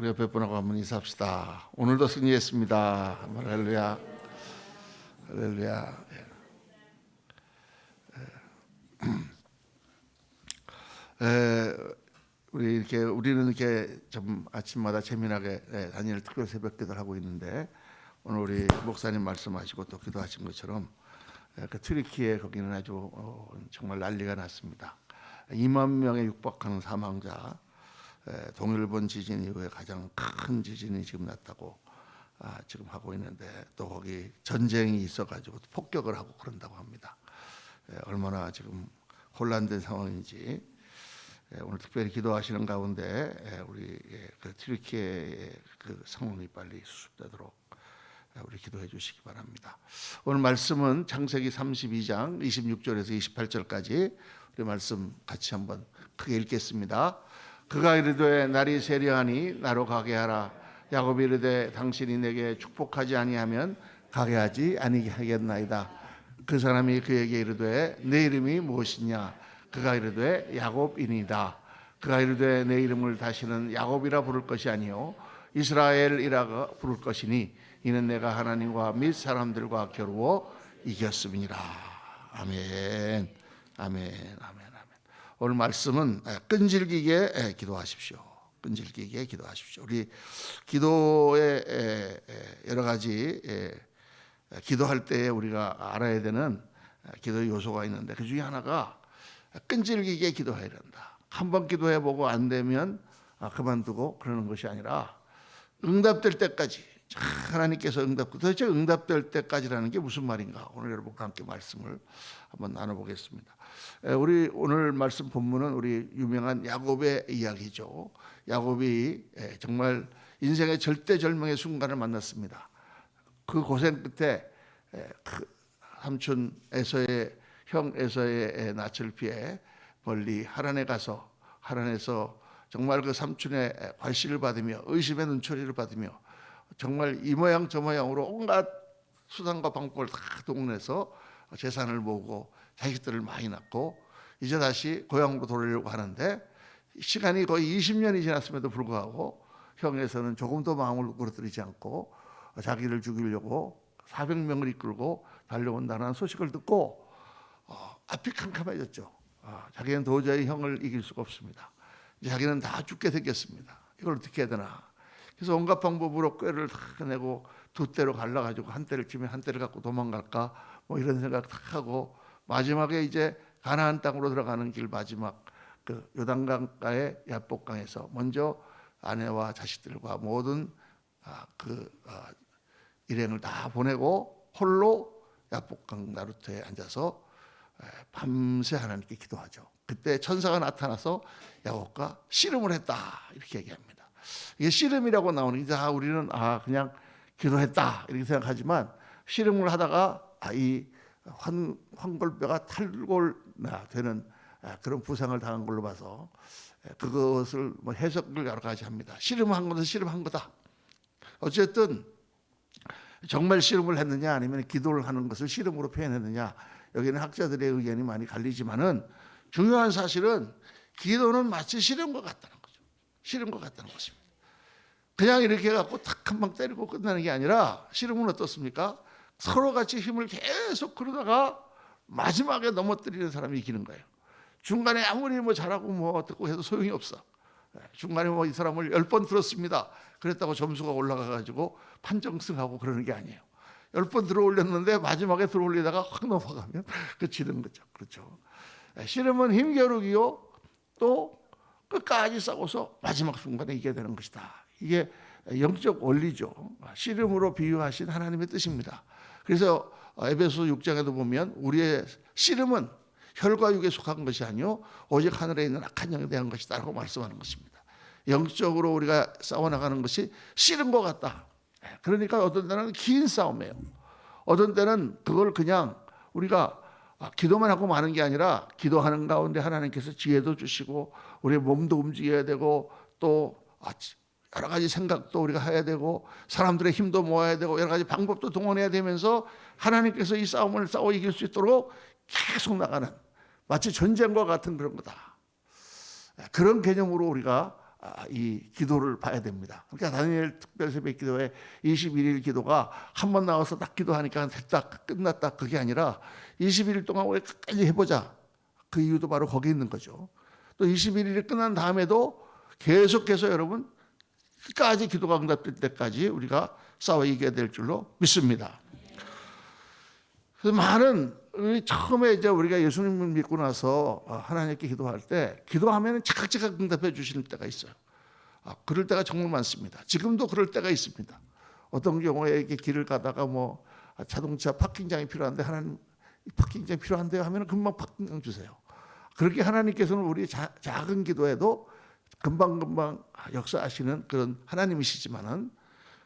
우리 옆에 분하고 한번 인사합시다. 오늘도 승리했습니다. 할렐루야. 할렐루야. 우리는 이렇게 좀 아침마다 재미나게 다니엘 특별 새벽기도를 하고 있는데, 오늘 우리 목사님 말씀하시고 또 기도하신 것처럼 그 튀르키예 거기는 아주 정말 난리가 났습니다. 2만 명에 육박하는 사망자, 동일본 지진 이후에 가장 큰 지진이 지금 났다고 지금 하고 있는데, 또 거기 전쟁이 있어가지고 폭격을 하고 그런다고 합니다. 얼마나 지금 혼란된 상황인지 오늘 특별히 기도하시는 가운데 우리 그 튀르키예의 그 상황이 빨리 수습되도록 우리 기도해 주시기 바랍니다. 오늘 말씀은 창세기 32장 26절에서 28절까지 우리 말씀 같이 한번 크게 읽겠습니다. 그가 이르되 날이 세려하니 나로 가게 하라. 야곱이 이르되 당신이 내게 축복하지 아니하면 가게 하지 아니하겠나이다. 그 사람이 그에게 이르되 내 이름이 무엇이냐? 그가 이르되 야곱이니이다. 그가 이르되 내 이름을 다시는 야곱이라 부를 것이 아니요 이스라엘이라 부를 것이니 이는 내가 하나님과 및 사람들과 겨루어 이겼음이니라. 아멘. 아멘. 아멘. 오늘 말씀은 끈질기게 기도하십시오. 끈질기게 기도하십시오. 우리 기도에 여러 가지 기도할 때 우리가 알아야 되는 기도 요소가 있는데, 그 중에 하나가 끈질기게 기도해야 된다. 한번 기도해보고 안 되면 그만두고 그러는 것이 아니라 응답될 때까지, 하나님께서 도대체 응답될 때까지라는 게 무슨 말인가? 오늘 여러분과 함께 말씀을 한번 나눠보겠습니다. 우리 오늘 말씀 본문은 우리 유명한 야곱의 이야기죠. 야곱이 정말 인생의 절대절명의 순간을 만났습니다. 그 고생 끝에 그 삼촌 에서의 형 에서의 낯을 피해 멀리 하란에 가서, 하란에서 정말 그 삼촌의 관시를 받으며 의심의 눈초리를 받으며 정말 이 모양 저 모양으로 온갖 수단과 방법을 다 동원해서 재산을 모으고 자식들을 많이 낳고 이제 다시 고향으로 돌아오려고 하는데, 시간이 거의 20년이 지났음에도 불구하고 형에서는 조금도 마음을 누그러뜨리지 않고 자기를 죽이려고 400명을 이끌고 달려온다는 소식을 듣고 앞이 캄캄해졌죠. 자기는 도저히 형을 이길 수가 없습니다. 자기는 다 죽게 생겼습니다. 이걸 어떻게 해야 되나. 그래서 온갖 방법으로 꾀를 다 내고 두 대로 갈라가지고 한 대를 치면 한 대를 갖고 도망갈까 뭐 이런 생각 다 하고, 마지막에 이제 가나안 땅으로 들어가는 길 마지막 그 요단강가의 야복강에서 먼저 아내와 자식들과 모든 일행을 다 보내고 홀로 야복강 나루터에 앉아서 밤새 하나님께 기도하죠. 그때 천사가 나타나서 야곱과 씨름을 했다 이렇게 얘기합니다. 이게 씨름이라고 나오는 게 우리는 그냥 기도했다 이렇게 생각하지만, 씨름을 하다가 이 환골뼈가 탈골되는 그런 부상을 당한 걸로 봐서 그것을 뭐 해석을 여러 가지 합니다. 씨름한 것은 씨름한 거다. 어쨌든 정말 씨름을 했느냐 아니면 기도를 하는 것을 씨름으로 표현했느냐, 여기는 학자들의 의견이 많이 갈리지만은 중요한 사실은 기도는 마치 씨름과 같다는 거죠. 씨름과 같다는 것입니다. 그냥 이렇게 해갖고 탁 한 방 때리고 끝나는 게 아니라, 씨름은 어떻습니까? 서로 같이 힘을 계속 그러다가 마지막에 넘어뜨리는 사람이 이기는 거예요. 중간에 아무리 뭐 잘하고 뭐 어떻고 해도 소용이 없어. 중간에 뭐 이 사람을 10번 들었습니다. 그랬다고 점수가 올라가가지고 판정승하고 그러는 게 아니에요. 10번 들어올렸는데 마지막에 들어올리다가 확 넘어가면 그치는 거죠. 그렇죠. 씨름은 힘겨루기요, 또 끝까지 싸워서 마지막 순간에 이겨야 되는 것이다. 이게 영적 원리죠. 씨름으로 비유하신 하나님의 뜻입니다. 그래서 에베소 6장에도 보면 우리의 씨름은 혈과 육에 속한 것이 아니요 오직 하늘에 있는 악한 영에 대한 것이다 라고 말씀하는 것입니다. 영적으로 우리가 싸워나가는 것이 씨름과 같다. 그러니까 어떤 때는 긴 싸움이에요. 어떤 때는 그걸 그냥 우리가 기도만 하고 마는 게 아니라, 기도하는 가운데 하나님께서 지혜도 주시고 우리의 몸도 움직여야 되고 또 여러 가지 생각도 우리가 해야 되고 사람들의 힘도 모아야 되고 여러 가지 방법도 동원해야 되면서 하나님께서 이 싸움을 싸워 이길 수 있도록 계속 나가는, 마치 전쟁과 같은 그런 거다. 그런 개념으로 우리가 이 기도를 봐야 됩니다. 그러니까 다니엘 특별 새벽 기도회 21일 기도가 한 번 나와서 딱 기도하니까 됐다 끝났다 그게 아니라 21일 동안 우리 끝까지 해보자. 그 이유도 바로 거기 있는 거죠. 또 21일이 끝난 다음에도 계속해서 여러분 끝까지 기도가 응답될 때까지 우리가 싸워 이겨야 될 줄로 믿습니다. 그래서 많은 처음에 이제 우리가 예수님을 믿고 나서 하나님께 기도할 때 기도하면 즉각 응답해 주시는 때가 있어요. 그럴 때가 정말 많습니다. 지금도 그럴 때가 있습니다. 어떤 경우에 이렇게 길을 가다가 뭐 자동차 파킹장이 필요한데 하나님 파킹장이 필요한데요 하면 금방 파킹장 주세요. 그렇게 하나님께서는 우리 작은 기도에도 금방금방 역사하시는 그런 하나님이시지만은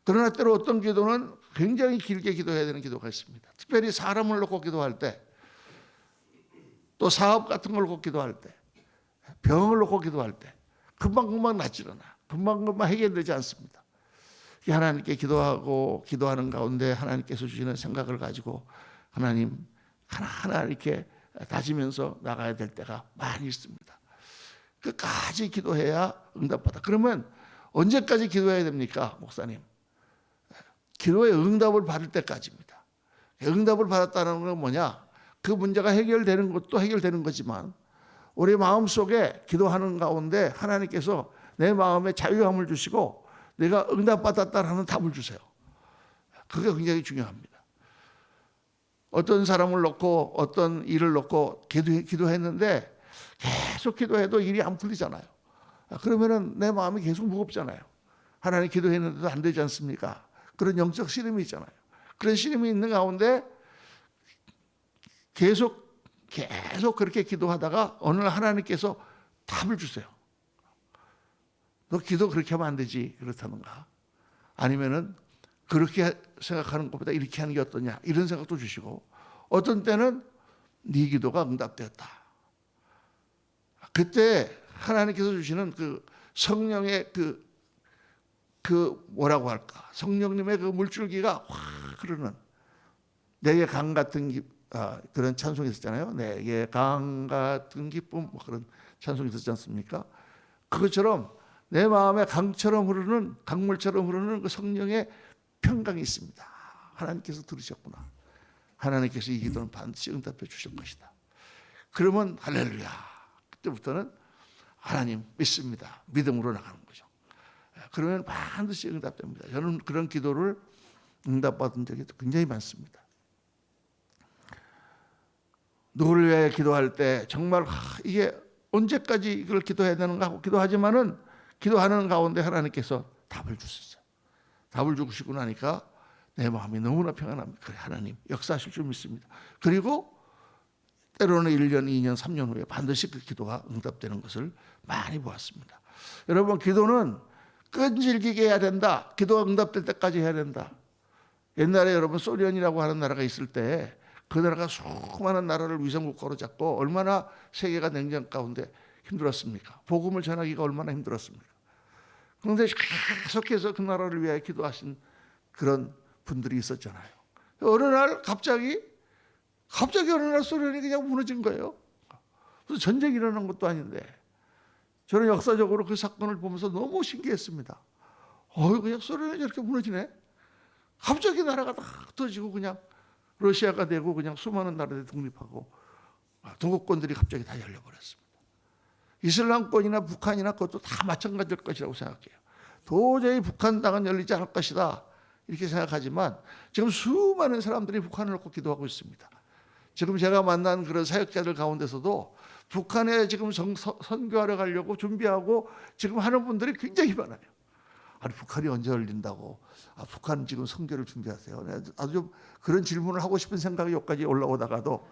그러나 때로 어떤 기도는 굉장히 길게 기도해야 되는 기도가 있습니다. 특별히 사람을 놓고 기도할 때, 또 사업 같은 걸 놓고 기도할 때, 병을 놓고 기도할 때 금방금방 낫질 않아. 금방금방 해결되지 않습니다. 하나님께 기도하고 기도하는 가운데 하나님께서 주시는 생각을 가지고 하나님 하나하나 이렇게 다지면서 나가야 될 때가 많이 있습니다. 끝까지 기도해야 응답받아. 그러면 언제까지 기도해야 됩니까, 목사님? 기도의 응답을 받을 때까지입니다. 응답을 받았다는 건 뭐냐? 그 문제가 해결되는 것도 해결되는 거지만 우리 마음속에 기도하는 가운데 하나님께서 내 마음에 자유함을 주시고 내가 응답받았다라는 답을 주세요. 그게 굉장히 중요합니다. 어떤 사람을 놓고 어떤 일을 놓고 기도했는데 계속 기도해도 일이 안 풀리잖아요. 그러면은 내 마음이 계속 무겁잖아요. 하나님 기도했는데도 안 되지 않습니까? 그런 영적 시름이 있잖아요. 그런 시름이 있는 가운데 계속 그렇게 기도하다가 어느 날 하나님께서 답을 주세요. 너 기도 그렇게 하면 안 되지. 그렇다는가? 아니면은 그렇게 생각하는 것보다 이렇게 하는 게 어떠냐? 이런 생각도 주시고 어떤 때는 네 기도가 응답되었다. 그때 하나님께서 주시는 그 성령의 그 뭐라고 할까? 성령님의 그 물줄기가 확 흐르는 내게 강 같은 그런 찬송이 있었잖아요. 내게 강 같은 기쁨 뭐 그런 찬송이 있었지 않습니까? 그것처럼 내 마음에 강처럼 흐르는 강물처럼 흐르는 그 성령의 평강이 있습니다. 하나님께서 들으셨구나. 하나님께서 이 기도는 반드시 응답해 주실 것이다. 그러면 할렐루야. 그때부터는 하나님 믿습니다. 믿음으로 나가는 거죠. 그러면 반드시 응답됩니다. 저는 그런 기도를 응답받은 적이 굉장히 많습니다. 누구를 위해 기도할 때 정말 이게 언제까지 이걸 기도해야 되는가 하고 기도하지만은 기도하는 가운데 하나님께서 답을 주셨어요. 답을 주시고 나니까 내 마음이 너무나 평안합니다. 그래, 하나님 역사하실 줄 믿습니다. 그리고 때로는 1년, 2년, 3년 후에 반드시 그 기도가 응답되는 것을 많이 보았습니다. 여러분 기도는 끈질기게 해야 된다. 기도가 응답될 때까지 해야 된다. 옛날에 여러분 소련이라고 하는 나라가 있을 때 그 나라가 수많은 나라를 위성국가로 잡고 얼마나 세계가 냉전 가운데 힘들었습니까? 복음을 전하기가 얼마나 힘들었습니까? 그런데 계속해서 그 나라를 위하여 기도하신 그런 분들이 있었잖아요. 어느 날 갑자기 어느 날 소련이 그냥 무너진 거예요. 그래서 전쟁이 일어난 것도 아닌데 저는 역사적으로 그 사건을 보면서 너무 신기했습니다. 그냥 소련이 저렇게 무너지네. 갑자기 나라가 딱 터지고 그냥 러시아가 되고 그냥 수많은 나라들이 독립하고 동국권들이 갑자기 다 열려버렸습니다. 이슬람권이나 북한이나 그것도 다 마찬가지일 것이라고 생각해요. 도저히 북한 땅은 열리지 않을 것이다 이렇게 생각하지만 지금 수많은 사람들이 북한을 놓고 기도하고 있습니다. 지금 제가 만난 그런 사역자들 가운데서도 북한에 지금 선교하러 가려고 준비하고 지금 하는 분들이 굉장히 많아요. 아니 북한이 언제 열린다고? 북한 지금 선교를 준비하세요. 아주 좀 그런 질문을 하고 싶은 생각이 여기까지 올라오다가도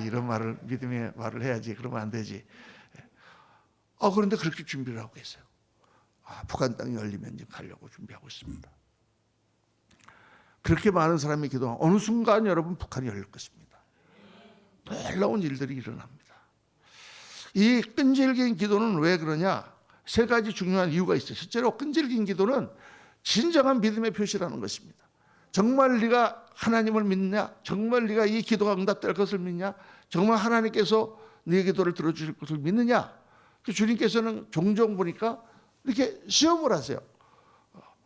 이런 말을 믿음의 말을 해야지. 그러면 안 되지. 그런데 그렇게 준비를 하고 계세요. 북한 땅이 열리면 이제 가려고 준비하고 있습니다. 그렇게 많은 사람이 기도하면 어느 순간 여러분 북한이 열릴 것입니다. 놀라운 일들이 일어납니다. 이 끈질긴 기도는 왜 그러냐? 세 가지 중요한 이유가 있어요. 실제로 끈질긴 기도는 진정한 믿음의 표시라는 것입니다. 정말 네가 하나님을 믿냐? 정말 네가 이 기도가 응답될 것을 믿냐? 정말 하나님께서 네 기도를 들어주실 것을 믿느냐? 주님께서는 종종 보니까 이렇게 시험을 하세요.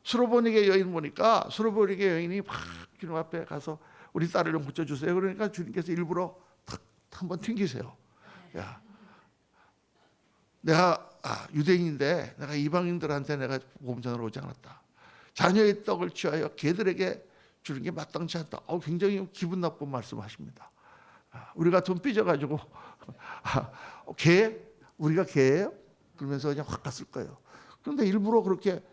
수로보니게 여인 보니까 수로보니게 여인이 막 주님 앞에 가서 우리 딸을 좀 고쳐주세요. 그러니까 주님께서 일부러 탁 한번 튕기세요. 야, 내가 유대인인데 내가 이방인들한테 내가 복음 전하러 오지 않았다. 자녀의 떡을 취하여 개들에게 주는 게 마땅치 않다. 굉장히 기분 나쁜 말씀하십니다. 우리가 돈 삐져가지고 개? 우리가 개예요? 그러면서 그냥 확 갔을 거예요. 그런데 일부러 그렇게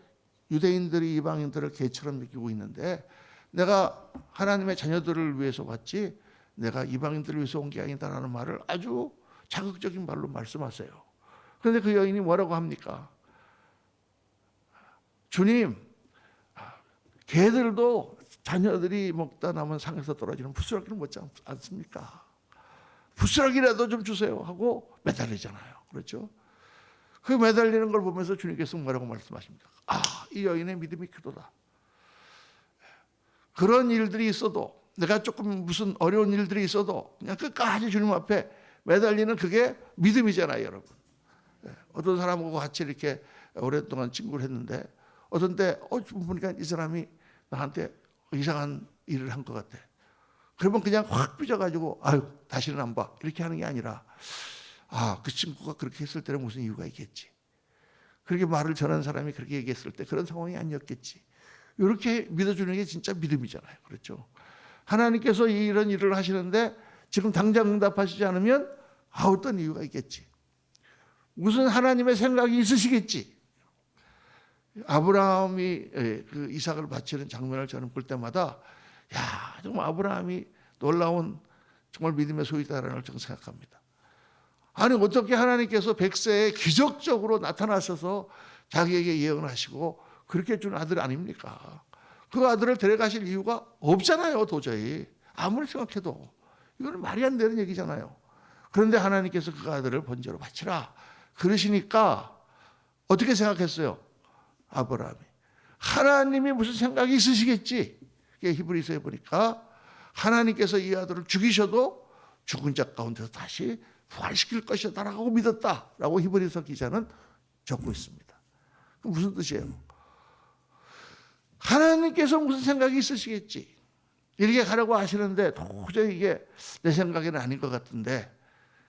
유대인들이 이방인들을 개처럼 느끼고 있는데 내가 하나님의 자녀들을 위해서 왔지 내가 이방인들을 위해서 온 게 아니다라는 말을 아주 자극적인 말로 말씀하세요. 그런데 그 여인이 뭐라고 합니까? 주님, 개들도 자녀들이 먹다 남은 상에서 떨어지는 부스러기를 먹지 않습니까? 부스러기라도 좀 주세요 하고 매달리잖아요. 그렇죠? 그 매달리는 걸 보면서 주님께서 뭐라고 말씀하십니까? 이 여인의 믿음이 크도다. 그런 일들이 있어도 내가 조금 무슨 어려운 일들이 있어도 그냥 끝까지 주님 앞에 매달리는 그게 믿음이잖아요, 여러분. 어떤 사람하고 같이 이렇게 오랫동안 친구를 했는데 어떤 때 보니까 이 사람이 나한테 이상한 일을 한 것 같아. 그러면 그냥 확 삐져가지고 다시는 안 봐. 이렇게 하는 게 아니라 그 친구가 그렇게 했을 때는 무슨 이유가 있겠지. 그렇게 말을 전한 사람이 그렇게 얘기했을 때 그런 상황이 아니었겠지. 이렇게 믿어주는 게 진짜 믿음이잖아요. 그렇죠? 하나님께서 이런 일을 하시는데 지금 당장 응답하시지 않으면 어떤 이유가 있겠지. 무슨 하나님의 생각이 있으시겠지. 아브라함이 그 이삭을 바치는 장면을 저는 볼 때마다 정말 아브라함이 놀라운 정말 믿음의 소유자라는 걸 저는 생각합니다. 아니 어떻게 하나님께서 100세에 기적적으로 나타나셔서 자기에게 예언을 하시고 그렇게 준 아들 아닙니까? 그 아들을 데려가실 이유가 없잖아요. 도저히 아무리 생각해도 이거는 말이 안 되는 얘기잖아요. 그런데 하나님께서 그 아들을 번제로 바치라 그러시니까 어떻게 생각했어요? 아브라함이 하나님이 무슨 생각이 있으시겠지. 히브리서에 보니까 하나님께서 이 아들을 죽이셔도 죽은 자 가운데서 다시 부활시킬 것이다라고 믿었다라고 히브리서 기자는 적고 있습니다. 그럼 무슨 뜻이에요? 하나님께서 무슨 생각이 있으시겠지. 이렇게 가려고 하시는데 도저히 이게 내 생각에는 아닌 것 같은데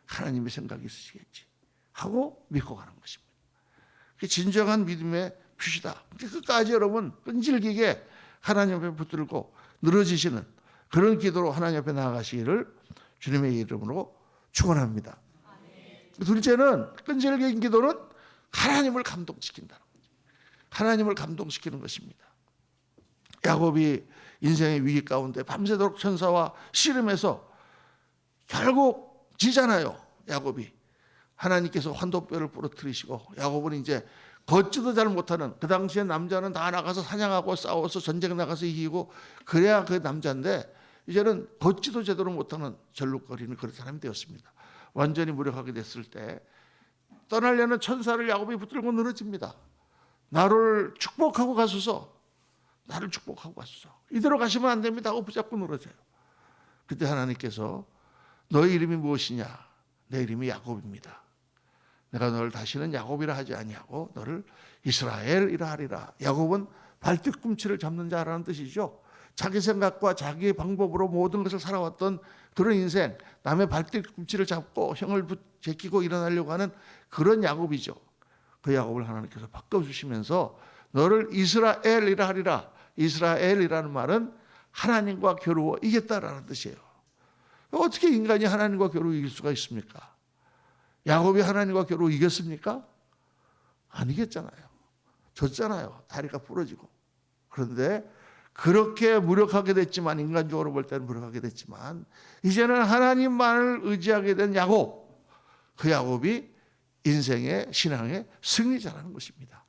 하나님의 생각이 있으시겠지 하고 믿고 가는 것입니다. 그게 진정한 믿음의 표시다. 끝까지 여러분 끈질기게 하나님 앞에 붙들고 늘어지시는 그런 기도로 하나님 앞에 나아가시기를 주님의 이름으로 축원합니다. 둘째는 끈질긴 기도는 하나님을 감동시킨다는 거죠. 하나님을 감동시키는 것입니다. 야곱이 인생의 위기 가운데 밤새도록 천사와 씨름해서 결국 지잖아요. 야곱이 하나님께서 환도뼈를 부러뜨리시고 야곱은 이제 걷지도 잘 못하는 그 당시에 남자는 다 나가서 사냥하고 싸워서 전쟁 나가서 이기고 그래야 그 남자인데 이제는 걷지도 제대로 못하는 절룩거리는 그런 사람이 되었습니다. 완전히 무력하게 됐을 때 떠나려는 천사를 야곱이 붙들고 늘어집니다. 나를 축복하고 가소서. 나를 축복하고 가소서. 이대로 가시면 안 됩니다 하고 붙잡고 늘어져요. 그때 하나님께서 너의 이름이 무엇이냐? 내 이름이 야곱입니다. 내가 너를 다시는 야곱이라 하지 아니하고 너를 이스라엘이라 하리라. 야곱은 발뒤꿈치를 잡는 자라는 뜻이죠. 자기 생각과 자기의 방법으로 모든 것을 살아왔던 그런 인생, 남의 발뒤꿈치를 잡고 형을 제끼고 일어나려고 하는 그런 야곱이죠. 그 야곱을 하나님께서 바꿔주시면서 너를 이스라엘이라 하리라. 이스라엘이라는 말은 하나님과 겨루어 이겼다라는 뜻이에요. 어떻게 인간이 하나님과 겨루어 이길 수가 있습니까? 야곱이 하나님과 겨루어 이겼습니까? 안 이겼잖아요. 졌잖아요. 다리가 부러지고. 그런데 그렇게 무력하게 됐지만, 인간적으로 볼 때는 무력하게 됐지만 이제는 하나님만을 의지하게 된 야곱, 그 야곱이 인생의 신앙의 승리자라는 것입니다.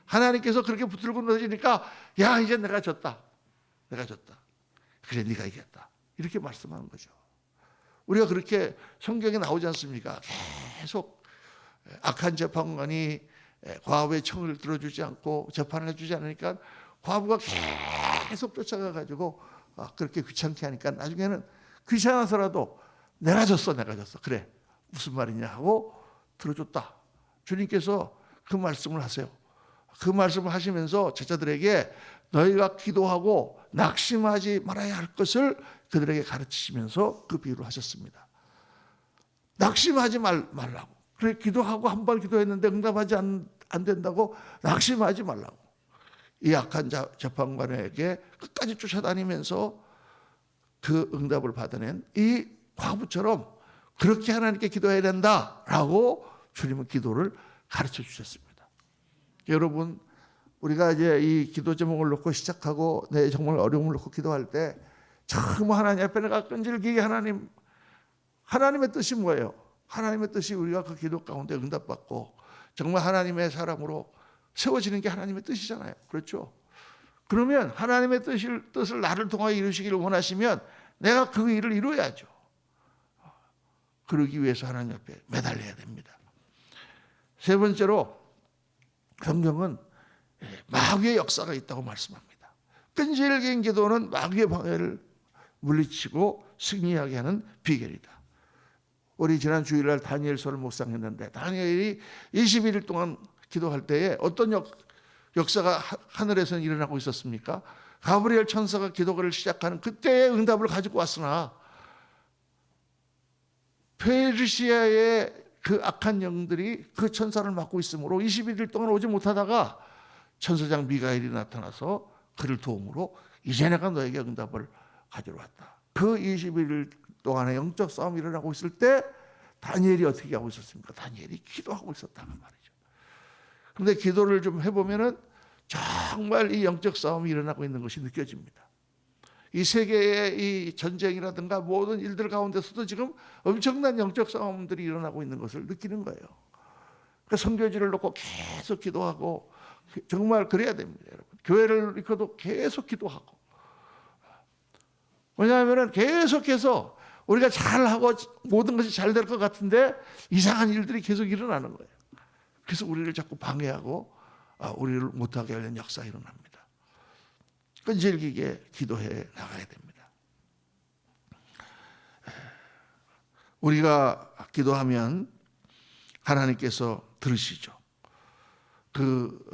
하나님께서 그렇게 붙들고 늘어지니까 야 이제 내가 졌다. 내가 졌다. 그래 네가 이겼다. 이렇게 말씀하는 거죠. 우리가 그렇게 성경에 나오지 않습니까? 계속 악한 재판관이 과부의 청을 들어주지 않고 재판을 해주지 않으니까 과부가 계속 쫓아가가지고 그렇게 귀찮게 하니까 나중에는 귀찮아서라도 내가 졌어. 그래 무슨 말이냐 하고 들어줬다. 주님께서 그 말씀을 하세요. 그 말씀을 하시면서 제자들에게 너희가 기도하고 낙심하지 말아야 할 것을 그들에게 가르치시면서 그 비유를 하셨습니다. 낙심하지 말라고. 그래, 기도하고 한 번 기도했는데 응답하지 안 된다고 낙심하지 말라고. 이 악한 재판관에게 끝까지 쫓아다니면서 그 응답을 받아낸 이 과부처럼 그렇게 하나님께 기도해야 된다라고 주님은 기도를 가르쳐 주셨습니다. 여러분, 우리가 이제 이 기도 제목을 놓고 시작하고 내 정말 어려움을 놓고 기도할 때 정말 하나님 앞에 내가 끈질기게 하나님의 뜻이 뭐예요? 하나님의 뜻이 우리가 그 기도 가운데 응답받고 정말 하나님의 사람으로 세워지는 게 하나님의 뜻이잖아요. 그렇죠? 그러면 하나님의 뜻을 나를 통하여 이루시기를 원하시면 내가 그 일을 이루어야죠. 그러기 위해서 하나님 앞에 매달려야 됩니다. 세 번째로 성경은 마귀의 역사가 있다고 말씀합니다. 끈질긴 기도는 마귀의 방해를 물리치고 승리하게 하는 비결이다. 우리 지난 주일날 다니엘서를 묵상했는데 다니엘이 21일 동안 기도할 때에 어떤 역사가 하늘에서 일어나고 있었습니까? 가브리엘 천사가 기도를 시작하는 그때의 응답을 가지고 왔으나 페르시아의 그 악한 영들이 그 천사를 막고 있으므로 21일 동안 오지 못하다가 천사장 미가엘이 나타나서 그를 도움으로 이제 내가 너에게 응답을 가지러 왔다. 그 21일 동안의 영적 싸움이 일어나고 있을 때 다니엘이 어떻게 하고 있었습니까? 다니엘이 기도하고 있었다는 말이죠. 그런데 기도를 좀 해보면은 정말 이 영적 싸움이 일어나고 있는 것이 느껴집니다. 이 세계의 이 전쟁이라든가 모든 일들 가운데서도 지금 엄청난 영적 싸움들이 일어나고 있는 것을 느끼는 거예요. 그 선교지를 놓고 계속 기도하고 정말 그래야 됩니다, 여러분. 교회를 이끌어도 계속 기도하고. 왜냐하면 계속해서 우리가 잘하고 모든 것이 잘 될 것 같은데 이상한 일들이 계속 일어나는 거예요. 그래서 우리를 자꾸 방해하고 우리를 못하게 하려는 역사가 일어납니다. 끈질기게 기도해 나가야 됩니다. 우리가 기도하면 하나님께서 들으시죠. 그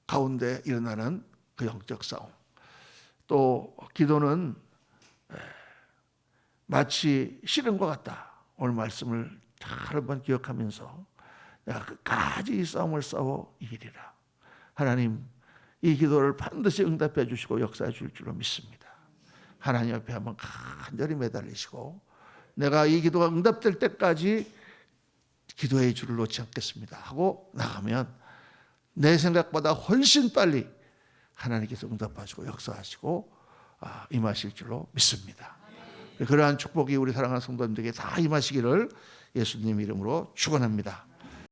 가운데 일어나는 그 영적 싸움. 또 기도는 마치 씨름과 같다. 오늘 말씀을 잘 한번 기억하면서 내가 끝까지 이 싸움을 싸워 이기리라. 하나님, 이 기도를 반드시 응답해 주시고 역사해 줄 줄로 믿습니다. 하나님 앞에 한번 간절히 매달리시고 내가 이 기도가 응답될 때까지 기도의 줄을 놓지 않겠습니다 하고 나가면 내 생각보다 훨씬 빨리 하나님께서 응답하시고 역사하시고 임하실 줄로 믿습니다. 그러한 축복이 우리 사랑하는 성도님들에게 다 임하시기를 예수님 이름으로 축원합니다.